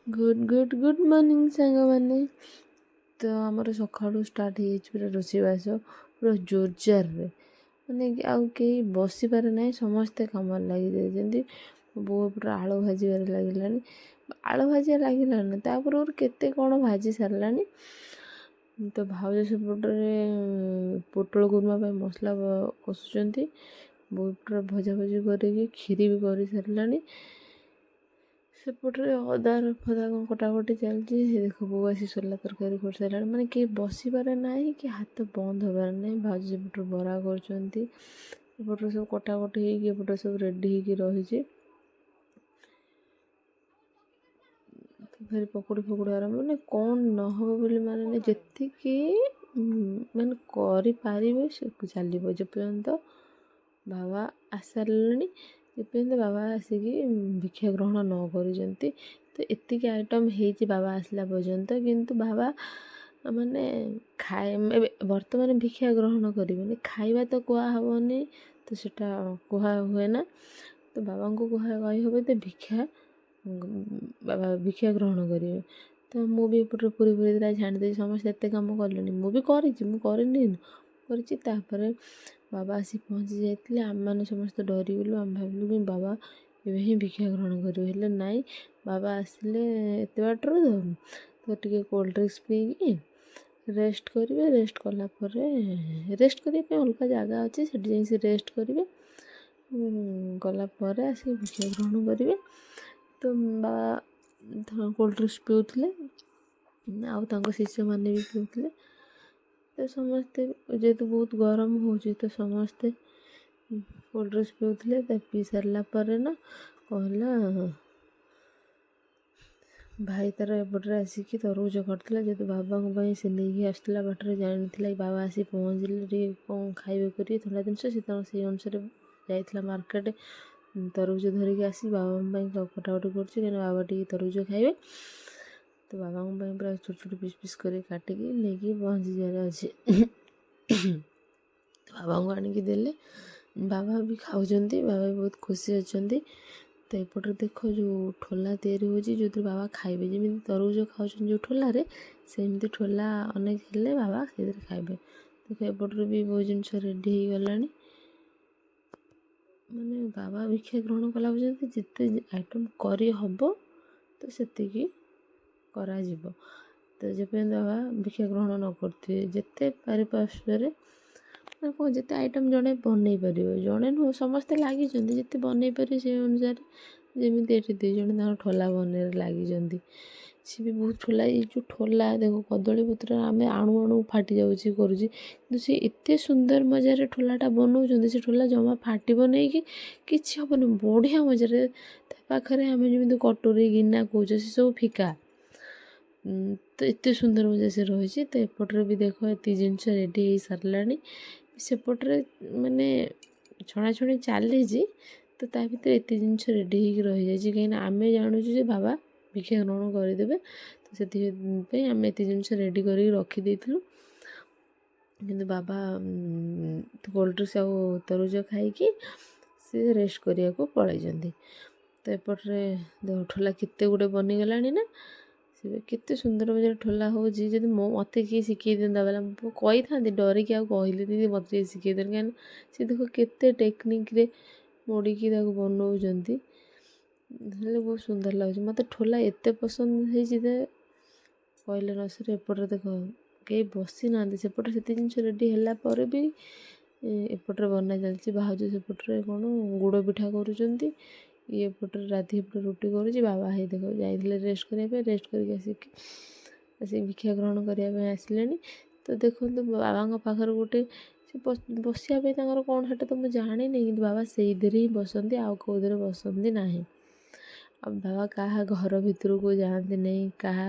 Good morning ସାଙ୍ଗମାନେ। ତ ଆମର ସକାଳୁ ଷ୍ଟାର୍ଟ ହେଇଯାଇଛି ପୁରା ରୋଷେଇବାସ ପୁରା ଜୋରଜାରରେ, ମାନେ ଆଉ କେହି ବସିପାରେ ନାହିଁ, ସମସ୍ତେ କାମରେ ଲାଗିଯାଇଛନ୍ତି। ବୋଉ ପୁରା ଆଳୁ ଭାଜିବାରେ ଲାଗିଲାଣି, ଆଳୁ ଭାଜିବା ଲାଗିଲାଣି ତା ପୂର୍ବରୁ କେତେ କ'ଣ ଭାଜି ସାରିଲାଣି। ତ ଭାଉଜ ସେପଟରେ ପୋଟଳ କୁର୍ମା ପାଇଁ ମସଲା କଷୁଛନ୍ତି, ବୋଉ ପୁରା ଭଜାଭଜି କରିକି କ୍ଷୀରି ବି କରିସାରିଲାଣି। ସେପଟରେ ଅଦା ଫଦା କ'ଣ କଟାକଟି ଚାଲିଛି। ଦେଖ ବୋଉ ଆସି ସୋଲା ତରକାରୀ କରିସାରିଲାଣି, ମାନେ କେହି ବସିପାରେ ନାହିଁ କି ହାତ ବନ୍ଦ ହେବାର ନାହିଁ। ଭାଉଜ ସେପଟରେ ବରା କରୁଛନ୍ତି, ଏପଟରେ ସବୁ କଟାକଟି ହେଇକି ଏପଟରେ ସବୁ ରେଡ଼ି ହେଇକି ରହିଛି। ଫେର ପକୁଡ଼ି ଫକୁଡ଼ି ଆରମ୍ଭ, ମାନେ କ'ଣ ନହେବ ବୋଲି ମାନେ ଯେତିକି ମାନେ କରିପାରିବେ ସେ ଚାଲିବ। ଯେପର୍ଯ୍ୟନ୍ତ ବାବା ଆସିସାରିଲେଣି, ଯେପର୍ଯ୍ୟନ୍ତ ବାବା ଆସିକି ଭିକ୍ଷା ଗ୍ରହଣ ନ କରିଛନ୍ତି। ତ ଏତିକି ଆଇଟମ୍ ହେଇଛି ବାବା ଆସିଲା ପର୍ଯ୍ୟନ୍ତ, କିନ୍ତୁ ବାବା ମାନେ ଏବେ ବର୍ତ୍ତମାନ ଭିକ୍ଷା ଗ୍ରହଣ କରିବେନି, ଖାଇବା ତ କୁହାହେବନି, ତ ସେଟା କୁହା ହୁଏ ନା। ତ ବାବାଙ୍କୁ କହିହେବ ତ ବାବା ଭିକ୍ଷା ଗ୍ରହଣ କରିବେ। ତ ମୁଁ ବି ଏପଟରେ ପୁରୀ ଦିଟା ଛାଣିଦେଇଛି, ସମସ୍ତେ ଏତେ କାମ କଲେଣି, ମୁଁ ବି କରିଛି, ମୁଁ କରିନି କରିଛି। ତାପରେ ବାବା ଆସି ପହଞ୍ଚି ଯାଇଥିଲେ, ଆମେମାନେ ସମସ୍ତେ ଡରିଗଲୁ। ଆମେ ଭାବିଲୁ କି ବାବା ଏବେ ହିଁ ଭିକ୍ଷା ଗ୍ରହଣ କରିବେ, ହେଲେ ନାଇଁ, ବାବା ଆସିଲେ ଏତେ ବାଟରୁ ତ ଟିକେ କୋଲ୍ଡ ଡ୍ରିଙ୍କସ୍ ପିଇକି ରେଷ୍ଟ କରିବେ। ରେଷ୍ଟ କଲା ପରେ ରେଷ୍ଟ କରିବା ପାଇଁ ଅଲଗା ଜାଗା ଅଛି, ସେଠି ଯାଇ ସେ ରେଷ୍ଟ କରିବେ। ଗଲା ପରେ ଆସିକି ଭିକ୍ଷା ଗ୍ରହଣ କରିବେ। ତ ବାବା କୋଲ୍ଡ ଡ୍ରିଙ୍କସ୍ ପିଉଥିଲେ, ଆଉ ତାଙ୍କ ଶିଷ୍ୟମାନେ ବି ପିଉଥିଲେ। ତ ସମସ୍ତେ, ଯେହେତୁ ବହୁତ ଗରମ ହେଉଛି, ତ ସମସ୍ତେ କୋଲ୍ଡ ଡ୍ରିଙ୍କସ୍ ପିଉଥିଲେ। ତା ପିଇ ସାରିଲା ପରେ ନା କହିଲା ଭାଇ ତାର ଏପଟରେ ଆସିକି ତରଭୁଜ କରିଥିଲା, ଯେହେତୁ ବାବାଙ୍କ ପାଇଁ ସେ ନେଇକି ଆସିଥିଲା। ବାଟରେ ଜାଣିଥିଲା କି ବାବା ଆସି ପହଞ୍ଚିଲେ ଟିକେ କ'ଣ ଖାଇବେ କରିବେ ଥଣ୍ଡା ଜିନିଷ, ସେ ତାଙ୍କ ସେଇ ଅନୁସାରେ ଯାଇଥିଲା ମାର୍କେଟ, ତରଭୁଜ ଧରିକି ଆସି ବାବାଙ୍କ ପାଇଁ କଟାକଟି କରୁଛି, କାହିଁକିନା ବାବା ଟିକେ ତରଭୁଜ ଖାଇବେ। ତ ବାବାଙ୍କ ପାଇଁ ପୁରା ଛୋଟ ଛୋଟ ପିସ୍ କରି କାଟିକି ନେଇକି ପହଞ୍ଚି ଯିବାର ଅଛି। ବାବାଙ୍କୁ ଆଣିକି ଦେଲେ, ବାବା ବି ଖାଉଛନ୍ତି, ବାବା ବି ବହୁତ ଖୁସି ଅଛନ୍ତି। ତ ଏପଟରେ ଦେଖ ଯେଉଁ ଠୋଲା ତିଆରି ହେଉଛି, ଯେଉଁଥିରେ ବାବା ଖାଇବେ, ଯେମିତି ତରଭୁଜ ଖାଉଛନ୍ତି ଯେଉଁ ଠୋଲାରେ, ସେମିତି ଠୋଲା ଅନେକ ହେଲେ ବାବା ସେଥିରେ ଖାଇବେ। ଦେଖ ଏପଟରେ ବି ବହୁତ ଜିନିଷ ରେଡ଼ି ହେଇଗଲାଣି, ମାନେ ବାବା ଭିକ୍ଷା ଗ୍ରହଣ କଲା ପର୍ଯ୍ୟନ୍ତ ଯେତେ ଆଇଟମ୍ କରିହେବ ତ ସେତିକି କରାଯିବ। ତ ଯେପର୍ଯ୍ୟନ୍ତ ବାବା ଭିକ୍ଷା ଗ୍ରହଣ ନ କରିଥିବେ, ଯେତେ ପାରିପାର୍ଶ୍ୱରେ ମାନେ କ'ଣ ଯେତେ ଆଇଟମ୍ ଜଣେ ବନେଇ ପାରିବ, ଜଣେ ନୁହଁ ସମସ୍ତେ ଲାଗିଛନ୍ତି, ଯେତେ ବନେଇ ପାରିବେ ସେଇ ଅନୁସାରେ। ଯେମିତି ଏଠି 2 ଜଣ ତାଙ୍କର ଠୋଲା ବନେଇବାରେ ଲାଗିଛନ୍ତି, ସିଏ ବି ବହୁତ ଠୋଲା। ଏଇ ଯେଉଁ ଠୋଲା ଦେଖ କଦଳୀ ପତ୍ର ଆମେ ଆଣୁ ଆଣୁ ଫାଟି ଯାଉଛି କରୁଛି, କିନ୍ତୁ ସେ ଏତେ ସୁନ୍ଦର ମଜାରେ ଠୋଲାଟା ବନଉଛନ୍ତି, ସେ ଠୋଲା ଜମା ଫାଟିବ ନେଇ କି କିଛି ହେବନି, ବଢ଼ିଆ ମଜାରେ। ତା ପାଖରେ ଆମେ ଯେମିତି କଟୋରି ଗିନା କହୁଛେ, ସେ ସବୁ ଫିକା। ତ ଏତେ ସୁନ୍ଦର ମଜା ସେ ରହିଛି। ତ ଏପଟରେ ବି ଦେଖ ଏତିକି ଜିନିଷ ରେଡ଼ି ହେଇସାରିଲାଣି, ସେପଟରେ ମାନେ ଛଣାଛଣି ଚାଲିଛି। ତ ତା ଭିତରେ ଏତେ ଜିନିଷ ରେଡ଼ି ହେଇକି ରହିଯାଇଛି, କାହିଁକିନା ଆମେ ଜାଣୁଛୁ ଯେ ବାବା ଭିକ୍ଷା ଗ୍ରହଣ କରିଦେବେ, ତ ସେଥିପାଇଁ ଆମେ ଏତେ ଜିନିଷ ରେଡ଼ି କରିକି ରଖିଦେଇଥିଲୁ। କିନ୍ତୁ ବାବା କୋଲ୍ଡ ଡ୍ରିଙ୍କସ୍ ଆଉ ତରଭୁଜ ଖାଇକି ସେ ରେଷ୍ଟ କରିବାକୁ ପଳାଇଛନ୍ତି। ତ ଏପଟରେ ଠୋଲା କେତେ ଗୁଡ଼େ ବନିଗଲାଣି ନା, ସେ କେତେ ସୁନ୍ଦର ମଜାରେ ଠୋଲା ହେଉଛି। ଯଦି ମୋତେ କିଏ ଶିଖେଇ ଦିଅନ୍ତା ବେଲା ମୁଁ କହିଥାନ୍ତି, ଡରିକି ଆଉ କହିଲିନି ଯେ ମୋତେ ଟିକେ ଶିଖେଇ ଦିଅନ୍ତି, କାହିଁକିନା ସେ ଦେଖ କେତେ ଟେକ୍ନିକ୍ରେ ମୋଡ଼ିକି ତାକୁ ବନଉଛନ୍ତି, ହେଲେ ବହୁତ ସୁନ୍ଦର ଲାଗୁଛି। ମୋତେ ଠୋଲା ଏତେ ପସନ୍ଦ ହେଇଛି ଯେ କହିଲେ ନ ସରେ। ଏପଟରେ ଦେଖ କେହି ବସିନାହାନ୍ତି, ସେପଟେ ସେତେ ଜିନିଷ ରେଡ଼ି ହେଲା ପରେ ବି ଏପଟରେ ବନା ଚାଲିଛି। ଭାଉଜ ସେପଟରେ କ'ଣ ଗୁଡ଼ ପିଠା କରୁଛନ୍ତି, ଇଏ ଏପଟରେ ରାତି ଏପଟେ ରୁଟି କରୁଛି। ବାବା ହେଇ ଦେଖ ଯାଇଥିଲେ ରେଷ୍ଟ କରିବା ପାଇଁ, ରେଷ୍ଟ କରିକି ଆସିକି ଭିକ୍ଷା ଗ୍ରହଣ କରିବା ପାଇଁ ଆସିଲେଣି। ତ ଦେଖନ୍ତୁ ବାବାଙ୍କ ପାଖରେ ଗୋଟେ ସେ ବସିବା ପାଇଁ ତାଙ୍କର କ'ଣ ସେଟା ତ ମୁଁ ଜାଣିନି, କିନ୍ତୁ ବାବା ସେଇଥିରେ ହିଁ ବସନ୍ତି, ଆଉ କେଉଁଥିରେ ବସନ୍ତି ନାହିଁ। ଆଉ ବାବା କାହା ଘର ଭିତରକୁ ଯାଆନ୍ତି ନାହିଁ, କାହା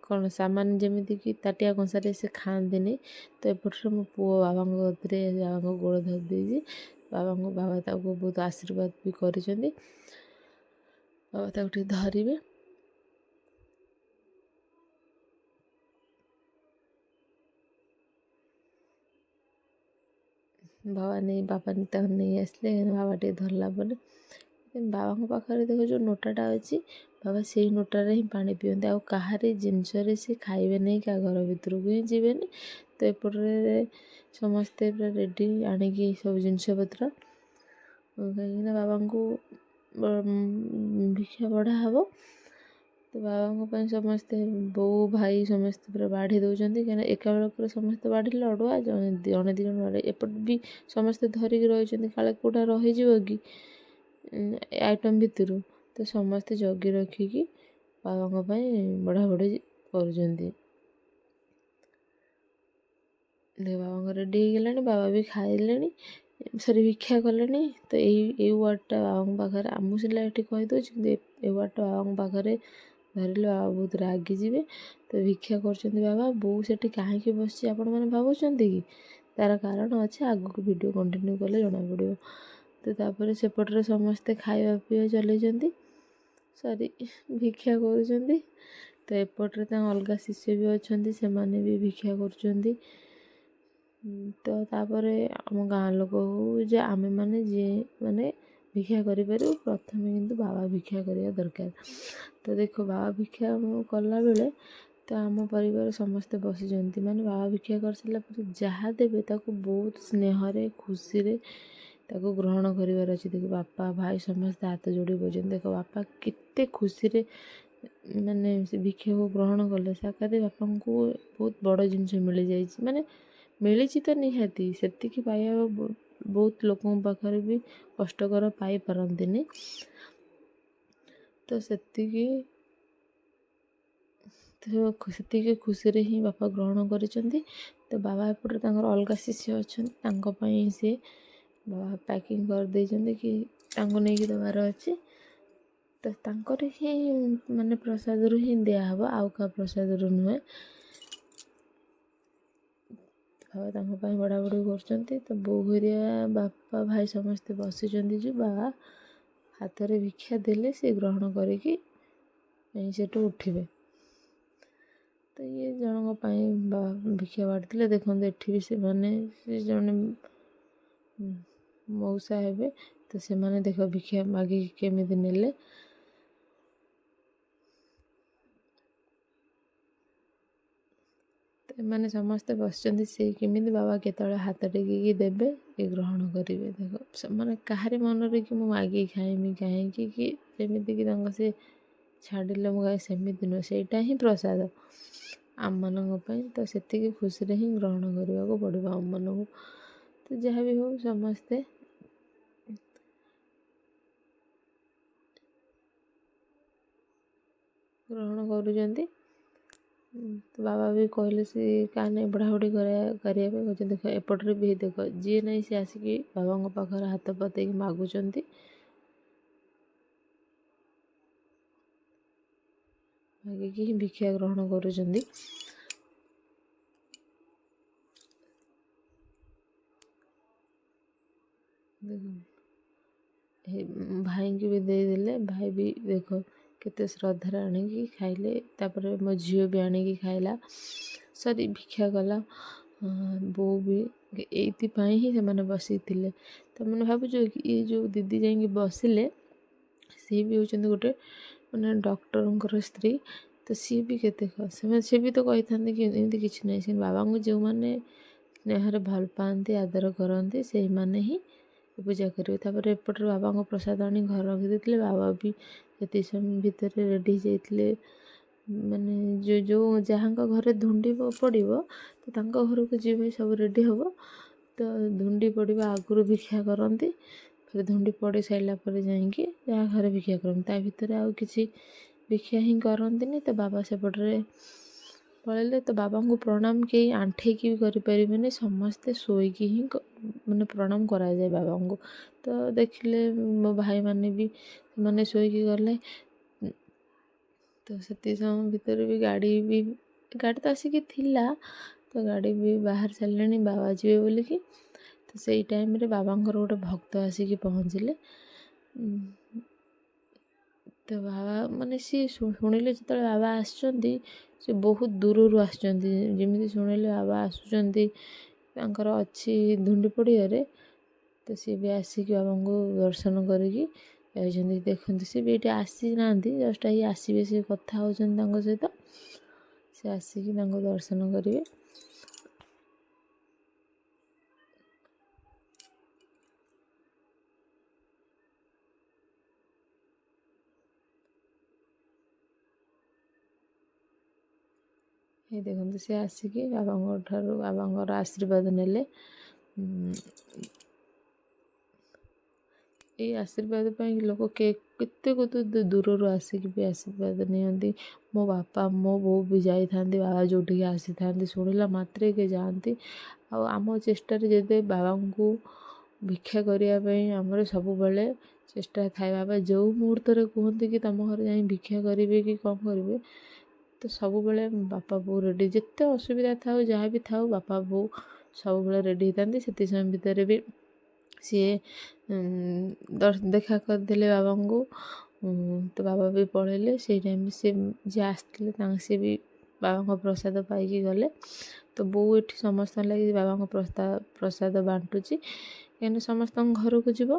କ'ଣ ସାମାନ ଯେମିତିକି ତାଟିଆ କଂସାରେ ସେ ଖାଆନ୍ତିନି। ତ ଏପଟରେ ମୋ ପୁଅ ବାବାଙ୍କ କତିରେ ବାବାଙ୍କ ଗୋଡ଼ ଧରି ଦେଇଛି, ବାବା ତାକୁ ବହୁତ ଆଶୀର୍ବାଦ ବି କରିଛନ୍ତି। ବାବା ତାକୁ ଟିକେ ଧରିବେ। ବାବା ତାକୁ ନେଇ ଆସିଲେ, ବାବା ଟିକେ ଧରିଲା ପରେ ବାବାଙ୍କ ପାଖରେ ଦେଖ ଯେଉଁ ନୋଟାଟା ଅଛି, ବାବା ସେଇ ନୋଟାରେ ହିଁ ପାଣି ପିଅନ୍ତି। ଆଉ କାହାରି ଜିନିଷରେ ସେ ଖାଇବେ ନାହିଁ, କାହା ଘର ଭିତରକୁ ହିଁ ଯିବେନି। ତ ଏପଟରେ ସମସ୍ତେ ପୁରା ରେଡ଼ି ଆଣିକି ସବୁ ଜିନିଷପତ୍ର, କାହିଁକିନା ବାବାଙ୍କୁ ଭିକ୍ଷା ବଢ଼ା ହେବ। ତ ବାବାଙ୍କ ପାଇଁ ସମସ୍ତେ ବୋଉ ଭାଇ ସମସ୍ତେ ପୁରା ବାଢ଼ି ଦେଉଛନ୍ତି, କାହିଁକିନା ଏକା ବେଳକରେ ସମସ୍ତେ ବାଢ଼ିଲେ ଅଡ଼ୁଆ, ଜଣେ ଜଣେ ଦୁଇ ଜଣ ବାଢ଼ି, ଏପଟେ ବି ସମସ୍ତେ ଧରିକି ରହିଛନ୍ତି, କାଳେ କେଉଁଟା ରହିଯିବ କି ଆଇଟମ୍ ଭିତରୁ। ତ ସମସ୍ତେ ଜଗି ରଖିକି ବାବାଙ୍କ ପାଇଁ ବଢ଼ାବଢ଼ି କରୁଛନ୍ତି। ବାବାଙ୍କ ରେଡ଼ି ହେଇଗଲାଣି, ବାବା ବି ଖାଇଲେଣି, ସରି ଭିକ୍ଷା କଲେଣି। ତ ଏଇ ୱାର୍ଡ଼ଟା ବାବାଙ୍କ ପାଖରେ, ଆମକୁ ସିନା ଏଠି କହିଦେଉଛି, କିନ୍ତୁ ଏଇ ୱାର୍ଡ଼ଟା ବାବାଙ୍କ ପାଖରେ ଧରିଲେ ବାବା ବହୁତ ରାଗିଯିବେ। ତ ଭିକ୍ଷା କରୁଛନ୍ତି ବାବା। ବୋଉ ସେଠି କାହିଁକି ବସିଛି ଆପଣମାନେ ଭାବୁଛନ୍ତି କି? ତା'ର କାରଣ ଅଛି, ଆଗକୁ ଭିଡ଼ିଓ କଣ୍ଟିନ୍ୟୁ କଲେ ଜଣାପଡ଼ିବ। ତ ତାପରେ ସେପଟରେ ସମସ୍ତେ ଖାଇବା ପିଇବା ଚଲେଇଛନ୍ତି, ସରି ଭିକ୍ଷା କରୁଛନ୍ତି। ତ ଏପଟରେ ତାଙ୍କ ଅଲଗା ଶିଷ୍ୟ ବି ଅଛନ୍ତି, ସେମାନେ ବି ଭିକ୍ଷା କରୁଛନ୍ତି। ତ ତାପରେ ଆମ ଗାଁ ଲୋକ ହଉ ଯେ ଆମେମାନେ ଯିଏ ମାନେ ଭିକ୍ଷା କରିପାରିବୁ, ପ୍ରଥମେ କିନ୍ତୁ ବାବା ଭିକ୍ଷା କରିବା ଦରକାର। ତ ଦେଖ ବାବା ଭିକ୍ଷା କଲାବେଳେ ତ ଆମ ପରିବାର ସମସ୍ତେ ବସିଛନ୍ତି, ମାନେ ବାବା ଭିକ୍ଷା କରିସାରିଲା ପରେ ଯାହା ଦେବେ ତାକୁ ବହୁତ ସ୍ନେହରେ ଖୁସିରେ ତାକୁ ଗ୍ରହଣ କରିବାର ଅଛି। ଦେଖ ବାପା ଭାଇ ସମସ୍ତେ ହାତ ଯୋଡ଼ି ବସିଛନ୍ତି। ଦେଖ ବାପା କେତେ ଖୁସିରେ ମାନେ ସେ ଭିକ୍ଷାକୁ ଗ୍ରହଣ କଲେ। ସାକ୍ଷାତ ବାପାଙ୍କୁ ବହୁତ ବଡ଼ ଜିନିଷ ମିଳିଯାଇଛି, ମାନେ ମିଳିଛି ତ ନିହାତି, ସେତିକି ପାଇବା ବହୁତ ଲୋକଙ୍କ ପାଖରେ ବି କଷ୍ଟକର, ପାଇପାରନ୍ତିନି। ତ ସେତିକି ଖୁସିରେ ହିଁ ବାପା ଗ୍ରହଣ କରିଛନ୍ତି। ତ ବାବା ଏପଟେ ତାଙ୍କର ଅଲଗା ଶିଷ୍ୟ ଅଛନ୍ତି, ତାଙ୍କ ପାଇଁ ସେ ବାବା ପ୍ୟାକିଂ କରିଦେଇଛନ୍ତି କି ତାଙ୍କୁ ନେଇକି ଦେବାର ଅଛି। ତ ତାଙ୍କର ହିଁ ମାନେ ପ୍ରସାଦରୁ ହିଁ ଦିଆହେବ, ଆଉ କାହା ପ୍ରସାଦରୁ ନୁହେଁ। ବାବା ତାଙ୍କ ପାଇଁ ବଢ଼ାବଢ଼ି କରୁଛନ୍ତି। ତ ବୋଉ ଘରିଆ ବାପା ଭାଇ ସମସ୍ତେ ବସିଛନ୍ତି, ଯେ ବାବା ହାତରେ ଭିକ୍ଷା ଦେଲେ ସେ ଗ୍ରହଣ କରିକି ସେଠୁ ଉଠିବେ। ତ ଇଏ ଜଣଙ୍କ ପାଇଁ ଭିକ୍ଷା ବାଢ଼ିଥିଲେ। ଦେଖନ୍ତୁ ଏଠି ବି ସେମାନେ, ସେ ଜଣେ ମଉସା ହେବେ, ତ ସେମାନେ ଦେଖ ଭିକ୍ଷା ମାଗିକି କେମିତି ନେଲେ। ଏମାନେ ସମସ୍ତେ ବସିଛନ୍ତି, ସେ କେମିତି ବାବା କେତେବେଳେ ହାତ ଟେକିକି ଦେବେ, କି ଗ୍ରହଣ କରିବେ। ଦେଖ ସେମାନେ କାହାରି ମନରେ କି ମୁଁ ମାଗିକି ଖାଇମି କାହିଁକି, କି ଯେମିତିକି ତାଙ୍କ ସେ ଛାଡ଼ିଲେ ମୁଁ ଖାଇ, ସେମିତି ନୁହେଁ, ସେଇଟା ହିଁ ପ୍ରସାଦ ଆମମାନଙ୍କ ପାଇଁ। ତ ସେତିକି ଖୁସିରେ ହିଁ ଗ୍ରହଣ କରିବାକୁ ପଡ଼ିବ ଆମମାନଙ୍କୁ। ତ ଯାହା ବି ହଉ ସମସ୍ତେ ଗ୍ରହଣ କରୁଛନ୍ତି। ତ ବାବା ବି କହିଲେ ସେ କାହା ନାହିଁ ବଢ଼ାବଢ଼ି କରିବା ପାଇଁ କହୁଛନ୍ତି। ଦେଖ ଏପଟରେ ବି ଦେଖ, ଯିଏ ନାହିଁ ସେ ଆସିକି ବାବାଙ୍କ ପାଖରେ ହାତ ପତେଇକି ମାଗୁଛନ୍ତି, ମାଗିକି ହିଁ ଭିକ୍ଷା ଗ୍ରହଣ କରୁଛନ୍ତି। ଭାଇଙ୍କୁ ବି ଦେଇଦେଲେ, ଭାଇ ବି ଦେଖ କେତେ ଶ୍ରଦ୍ଧାରେ ଆଣିକି ଖାଇଲେ। ତାପରେ ମୋ ଝିଅ ବି ଆଣିକି ଖାଇଲା, ସରି ଭିକ୍ଷା କଲା। ବୋଉ ବି, ଏଇଥିପାଇଁ ହିଁ ସେମାନେ ବସିଥିଲେ। ତମାନେ ଭାବୁଛ କି ଏ ଯେଉଁ ଦିଦି ଯାଇକି ବସିଲେ, ସିଏ ବି ହେଉଛନ୍ତି ଗୋଟେ ମାନେ ଡକ୍ଟରଙ୍କର ସ୍ତ୍ରୀ। ତ ସିଏ ବି କେତେ ସେମାନେ, ସିଏ ବି ତ କହିଥାନ୍ତି କି ଏମିତି କିଛି ନାହିଁ। ସେ ବାବାଙ୍କୁ ଯେଉଁମାନେ ସ୍ନେହରେ ଭଲ ପାଆନ୍ତି, ଆଦର କରନ୍ତି, ସେଇମାନେ ହିଁ ପୂଜା କରିବେ। ତାପରେ ଏପଟରେ ବାବାଙ୍କ ପ୍ରସାଦ ଆଣି ଘରେ ରଖିଦେଇଥିଲେ। ବାବା ବି ଯେତିକି ସମୟ ଭିତରେ ରେଡ଼ି ହେଇଯାଇଥିଲେ, ମାନେ ଯେଉଁ ଯାହାଙ୍କ ଘରେ ଧୁଣ୍ଡି ପଡ଼ିବ, ତ ତାଙ୍କ ଘରକୁ ଯିବେ, ସବୁ ରେଡ଼ି ହେବ। ତ ଧୁଣ୍ଡି ପଡ଼ିବା ଆଗରୁ ଭିକ୍ଷା କରନ୍ତି, ଫେରେ ଧୁଣ୍ଡି ପଡ଼ି ସାରିଲା ପରେ ଯାଇକି ଯାହା ଘରେ ଭିକ୍ଷା କରନ୍ତି। ତା ଭିତରେ ଆଉ କିଛି ଭିକ୍ଷା ହିଁ କରନ୍ତିନି। ତ ବାବା ସେପଟରେ ପଳେଇଲେ। ତ ବାବାଙ୍କୁ ପ୍ରଣାମ କେହି ଆଣ୍ଠେଇକି ବି କରିପାରିବେନି, ସମସ୍ତେ ଶୋଇକି ହିଁ ମାନେ ପ୍ରଣାମ କରାଯାଏ ବାବାଙ୍କୁ। ତ ଦେଖିଲେ ମୋ ଭାଇମାନେ ବି ସେମାନେ ଶୋଇକି ଗଲେ। ତ ସେତିକି ସମୟ ଭିତରେ ବି ଗାଡ଼ି ତ ଆସିକି ଥିଲା, ତ ଗାଡ଼ି ବି ବାହାରି ସାରିଲେଣି ବାବା ଯିବେ ବୋଲିକି। ତ ସେଇ ଟାଇମ୍ରେ ବାବାଙ୍କର ଗୋଟେ ଭକ୍ତ ଆସିକି ପହଞ୍ଚିଲେ। ତ ବାବା ମାନେ ସିଏ ଶୁଣିଲେ ଯେତେବେଳେ ବାବା ଆସିଛନ୍ତି, ସେ ବହୁତ ଦୂରରୁ ଆସିଛନ୍ତି। ଯେମିତି ଶୁଣିଲେ ବାବା ଆସୁଛନ୍ତି, ତାଙ୍କର ଅଛି ଧୁଣ୍ଡି ପଡ଼ିଆରେ, ତ ସିଏ ବି ଆସିକି ବାବାଙ୍କୁ ଦର୍ଶନ କରିକି ଯାଇଛନ୍ତି। ଦେଖନ୍ତୁ ସେ ବି ଏଇଠି ଆସିନାହାନ୍ତି, ଜଷ୍ଟ ଏଇ ଆସିବେ, ସେ କଥା ହେଉଛନ୍ତି ତାଙ୍କ ସହିତ, ସେ ଆସିକି ତାଙ୍କୁ ଦର୍ଶନ କରିବେ। ଏଇ ଦେଖନ୍ତୁ ସେ ଆସିକି ବାବାଙ୍କ ଠାରୁ ବାବାଙ୍କର ଆଶୀର୍ବାଦ ନେଲେ। ଏଇ ଆଶୀର୍ବାଦ ପାଇଁ ଲୋକ କେତେ ଦୂରରୁ ଆସିକି ବି ଆଶୀର୍ବାଦ ନିଅନ୍ତି। ମୋ ବାପା ମୋ ବୋଉ ବି ଯାଇଥାନ୍ତି, ବାବା ଯେଉଁଠିକି ଆସିଥାନ୍ତି ଶୁଣିଲା ମାତ୍ରେ କି ଯାଆନ୍ତି। ଆଉ ଆମ ଚେଷ୍ଟାରେ ଯଦି ବାବାଙ୍କୁ ଭିକ୍ଷା କରିବା ପାଇଁ ଆମର ସବୁବେଳେ ଚେଷ୍ଟା ଥାଏ। ବାବା ଯେଉଁ ମୁହୂର୍ତ୍ତରେ କୁହନ୍ତି କି ତମ ଘରେ ଯାଇ ଭିକ୍ଷା କରିବେ କି କ'ଣ କରିବେ, ତ ସବୁବେଳେ ବାପା ବୋଉ ରେଡ଼ି, ଯେତେ ଅସୁବିଧା ଥାଉ ଯାହା ବି ଥାଉ ବାପା ବୋଉ ସବୁବେଳେ ରେଡ଼ି ହେଇଥାନ୍ତି। ସେତିକି ସମୟ ଭିତରେ ବି ସିଏ ଦେଖା କରିଦେଲେ ବାବାଙ୍କୁ, ତ ବାବା ବି ପଳେଇଲେ। ସେଇ ଟାଇମ୍ ସେ ଯିଏ ଆସିଥିଲେ ସିଏ ବି ବାବାଙ୍କ ପ୍ରସାଦ ପାଇକି ଗଲେ। ତ ବୋଉ ଏଠି ସମସ୍ତଙ୍କ ଲାଗି ବାବାଙ୍କ ପ୍ରସାଦ ବାଣ୍ଟୁଛି, କାହିଁକିନା ସମସ୍ତଙ୍କ ଘରକୁ ଯିବ।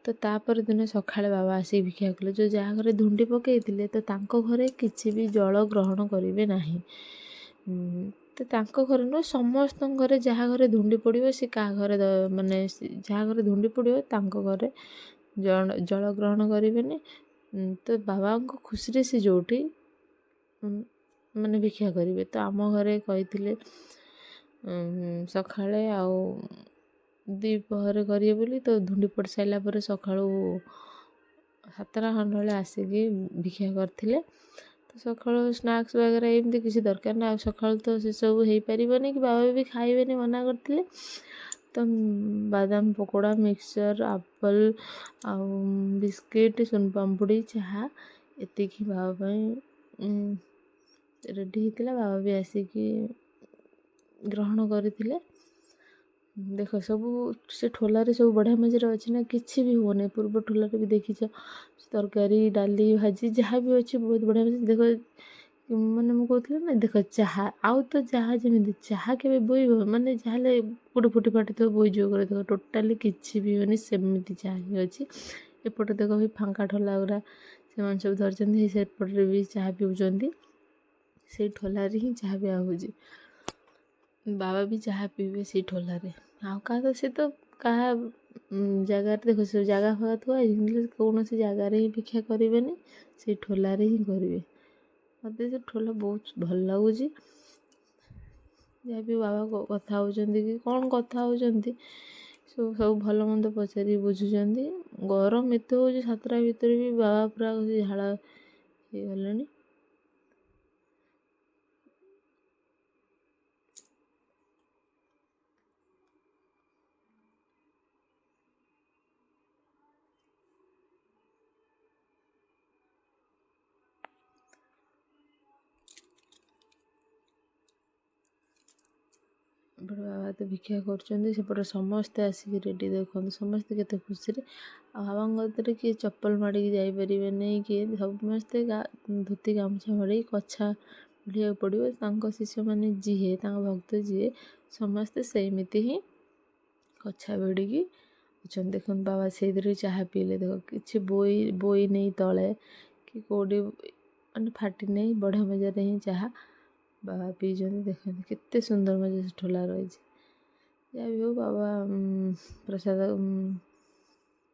ତ ତାପରେ ଦିନ ସକାଳେ ବାବା ଆସିକି ଭିକ୍ଷା କଲେ। ଯେଉଁ ଯାହା ଘରେ ଧୁଣ୍ଡି ପକାଇଥିଲେ ତ ତାଙ୍କ ଘରେ କିଛି ବି ଜଳ ଗ୍ରହଣ କରିବେ ନାହିଁ। ତ ତାଙ୍କ ଘରେ ନୁହେଁ, ସମସ୍ତଙ୍କ ଘରେ ଯାହା ଘରେ ଧୁଣ୍ଡି ପଡ଼ିବ ସେ କାହା ଘରେ ମାନେ ଯାହା ଘରେ ଧୁଣ୍ଡି ପଡ଼ିବ ତାଙ୍କ ଘରେ ଜଳ ଗ୍ରହଣ କରିବେନି। ତ ବାବାଙ୍କ ଖୁସିରେ ସେ ଯେଉଁଠି ମାନେ ଭିକ୍ଷା କରିବେ। ତ ଆମ ଘରେ କହିଥିଲେ ସକାଳେ ଆଉ ଦ୍ୱିପହରେ କରିବେ ବୋଲି। ତ ଧୁଣ୍ଡି ପଡ଼ି ସାରିଲା ପରେ ସକାଳୁ 7ଟା ଖଣ୍ଡେ ବେଳେ ଆସିକି ଭିକ୍ଷା କରିଥିଲେ। ତ ସକାଳୁ ସ୍ନାକ୍ସ ବଗେରା ଏମିତି କିଛି ଦରକାର ନା, ଆଉ ସକାଳୁ ତ ସେସବୁ ହେଇପାରିବନି, କି ବାବା ବି ଖାଇବେନି, ମନା କରିଥିଲେ। ତ ବାଦାମ ପକୋଡ଼ା, ମିକ୍ସଚର, ଆପଲ୍ ଆଉ ବିସ୍କିଟ୍, ସୁନପାମ୍ପୁଡ଼ି, ଚାହା ଏତିକି ବାବା ପାଇଁ ରେଡ଼ି ହେଇଥିଲା। ବାବା ବି ଆସିକି ଗ୍ରହଣ କରିଥିଲେ। ଦେଖ ସବୁ ସେ ଠୋଲାରେ ସବୁ ବଢ଼ିଆ ମଜାରେ ଅଛି ନା, କିଛି ବି ହୁଅନି। ପୂର୍ବ ଠୋଲାରେ ବି ଦେଖିଛ ତରକାରୀ, ଡାଲି, ଭାଜି ଯାହା ବି ଅଛି ବହୁତ ବଢ଼ିଆ ମଜା। ଦେଖ ମାନେ ମୁଁ କହୁଥିଲି ନା, ଦେଖ ଚାହା, ଆଉ ତ ଚାହା ଯେମିତି ଚାହା କେବେ ବୋଇବ ମାନେ ଯାହାହେଲେ ଗୋଟେ ଫୁଟି ଫାଟିଥିବ ବୋଇଯିବ করে, ଦେଖ ଟୋଟାଲି କିଛି ବି ହୁଏନି, ସେମିତି ଚାହା ହିଁ ଅଛି। ଏପଟେ ଦେଖ ବି ଫାଙ୍କା ଠୋଲା ଗୁରା ସେମାନେ ସବୁ ଧରିଛନ୍ତି, ସେପଟରେ ବି ଚାହା ପିଉଛନ୍ତି। ସେଇ ଠୋଲାରେ ହିଁ ଚାହା ପିଆ ହେଉଛି। ବାବା ବି ଚାହା ପିଇବେ ସେଇ ଠୋଲାରେ। ଆଉ କାହା ତ ସେ ତ କାହା ଜାଗାରେ ଦେଖ ସେ ଜାଗା ଫାଗା ଥୁଆ ହେଇଛି, କିନ୍ତୁ କୌଣସି ଜାଗାରେ ହିଁ ଭିକ୍ଷା କରିବେନି, ସେଇ ଠୋଲାରେ ହିଁ କରିବେ। ମୋତେ ସେ ଠୋଲା ବହୁତ ଭଲ ଲାଗୁଛି। ଯାହା ବି ବାବା କଥା ହେଉଛନ୍ତି କି କ'ଣ କଥା ହେଉଛନ୍ତି, ସବୁ ଭଲ ମନ୍ଦ ପଚାରିକି ବୁଝୁଛନ୍ତି। ଗରମ ଏତେ ହେଉଛି 7ଟା ଭିତରେ ବି ବାବା ପୁରା ଝାଳ ହେଇଗଲେଣି। ଏପଟେ ବାବା ତ ଭିକ୍ଷା କରୁଛନ୍ତି, ସେପଟେ ସମସ୍ତେ ଆସିକି ରେଡ଼ି, ଦେଖନ୍ତୁ ସମସ୍ତେ କେତେ ଖୁସିରେ। ଆଉ ବାବାଙ୍କ କତିରେ କିଏ ଚପଲ ମାଡ଼ିକି ଯାଇପାରିବେନି, କିଏ ସମସ୍ତେ ଧୋତି ଗାମୁଛା ମାଡ଼ିକି କଛା ଭିଡ଼ିବାକୁ ପଡ଼ିବ। ତାଙ୍କ ଶିଷ୍ୟମାନେ ଯିଏ, ତାଙ୍କ ଭକ୍ତ ଯିଏ, ସମସ୍ତେ ସେମିତି ହିଁ କଛା ଭିଡ଼ିକି ଅଛନ୍ତି। ଦେଖନ୍ତୁ ବାବା ସେଇଥିରେ ଚାହା ପିଇଲେ, ଦେଖ କିଛି ବୋଇ ନେଇ ତଳେ କି କେଉଁଠି ମାନେ ଫାଟି ନେଇ ବଢ଼ିଆ ମଜାରେ ହିଁ ଚାହା ବାବା ପିଇଛନ୍ତି। ଦେଖନ୍ତୁ କେତେ ସୁନ୍ଦର ମଜା ସେ ଠୋଲା ରହିଛି। ଯାହା ବି ହଉ ବାବା ପ୍ରସାଦ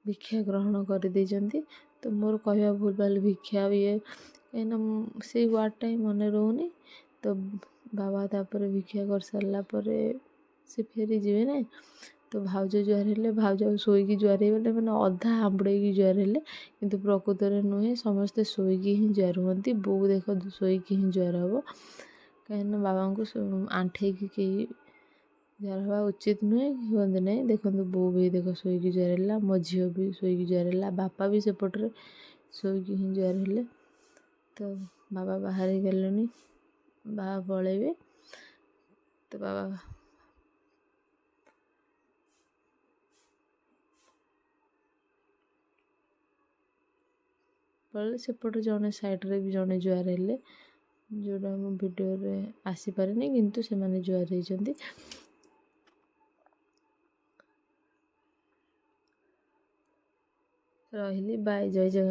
ଭିକ୍ଷା ଗ୍ରହଣ କରିଦେଇଛନ୍ତି। ତ ମୋର କହିବା ଭୁଲ ଭାଲ ଭିକ୍ଷା ଇଏ, କାହିଁକିନା ସେଇ ୱାର୍ଡ଼ଟା ହିଁ ମନେ ରହୁନି। ତ ବାବା ତାପରେ ଭିକ୍ଷା କରିସାରିଲା ପରେ ସେ ଫେରିଯିବେ ନା। ତ ଭାଉଜ ଜୁହାର ହେଲେ, ଭାଉଜ ଶୋଇକି ଜୁହାର ହେଇଗଲେ, ମାନେ ଅଧା ହାம்பୁଡ଼େଇକି ଜୁହାର ହେଲେ, କିନ୍ତୁ ପ୍ରକୃତରେ ନୁହେଁ, ସମସ୍ତେ ଶୋଇକି ହିଁ ଜୁହାର ହୁଅନ୍ତି। ବୋଉ ଦେଖ ଶୋଇକି ହିଁ ଜୁହାର ହେବ, କାହିଁକିନା ବାବାଙ୍କୁ ଆଣ୍ଠେଇକି କେହି ଜୁହାର ହେବା ଉଚିତ ନୁହେଁ, ହୁଅନ୍ତି ନାହିଁ। ଦେଖନ୍ତୁ ବୋଉ ବି ଦେଖ ଶୋଇକି ଜୁହାର ହେଲା, ମୋ ଝିଅ ବି ଶୋଇକି ଜୁହାର ହେଲା, ବାପା ବି ସେପଟରେ ଶୋଇକି ହିଁ ଜୁହାର ହେଲେ। ତ ବାବା ବାହାରି ଗଲେଣି, ବାବା ପଳେଇବେ। ତ ବାବା ପଳେଇଲେ। ସେପଟେ ଜଣେ ସାଇଡ଼୍ରେ ବି ଜଣେ ଜୁହାର ହେଲେ, ଯେଉଁଟା ମୁଁ ଭିଡ଼ିଓରେ ଆସିପାରିନି, କିନ୍ତୁ ସେମାନେ ଜୁହାର ହେଇଛନ୍ତି। ରହିଲି, ବାଏ, ଜୟ ଜଗନ୍ନାଥ।